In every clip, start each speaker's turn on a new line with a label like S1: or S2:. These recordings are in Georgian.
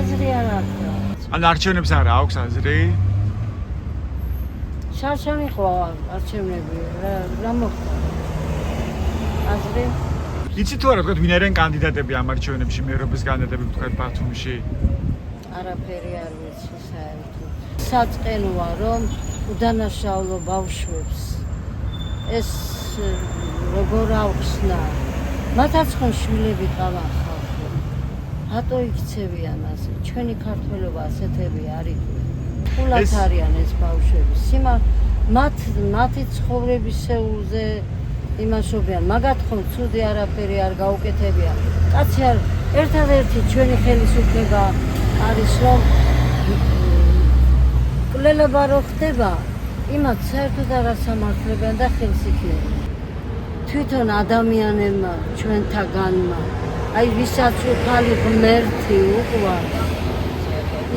S1: აზრი არ აქვს.
S2: ან არჩევნებს არა აქვს აზრი?
S1: შარშანი ხო არჩევნები რა მოხდა? აზრი?
S2: იცი თუ არა თქვა ვინ არიან კანდიდატები ამ არჩევნებში მეერობის კანდიდატები თქვა ბათუმში?
S1: არაფერი არ ვიცი საერთოდ. საწყენოა რომ უდანაშაულო ბავშვებს ეს როგორ ავხსნა. მათაც ხომ შვილები ყავან ხალხო. რატო იქცევიან ასე? ჩვენი ქართველობა ასეთები არის. ფულად არიან ეს ბავშვები. მათი ცხოვრებისეულზე იმასობიან. მაგათ ხომ ცუდი არაფერი არ გაუკეთებია. კაცი არ ერთადერთი ჩვენი ხელისუფლება არის რომ კვლელება რო ხდება, იმათ საერთოდ არ ასამართლებიან და ხელს იქნებიან. თვითონ ადამიანებმა ჩვენთაგანმა აი ვისაც უფალი ღმერთი უყვარს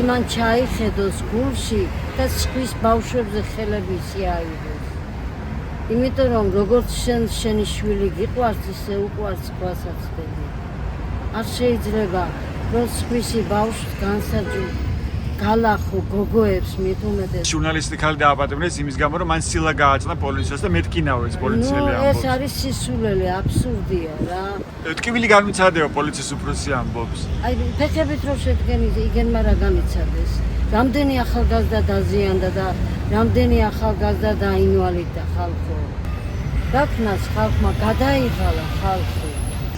S1: იმან ჩაიხედოს გულში და სხვის ბავშვებზე ხელები შეაიღოს. იმიტომ რომ როგორც შენი შვილი გიყვარს ისე უყვარს სხვასაც დედი. არ შეიძლება რომ სხვისი ბავშვს განსაჯულ გალახო გოგოებს მით უმეტეს
S2: ჟურნალისტი ხალხი დააპატიმრეს იმის გამო რომ მან სილა გააწყდა პოლიციას და მეთკინავეს პოლიციელი ამბობს.
S1: ეს არის სისულელე, აბსურდია რა.
S2: ტკივილი განვიცადეო პოლიციის უფროსი ამბობს.
S1: აი ფეხებით რო შედგენი იგენმა რა განიცადეს. რამდენი ახალგაზრდა დაზიანდა და რამდენი ახალგაზრდა დაინვალიდა ხალხო. რა ქნას ხალხმა გადაიღალა ხალხი.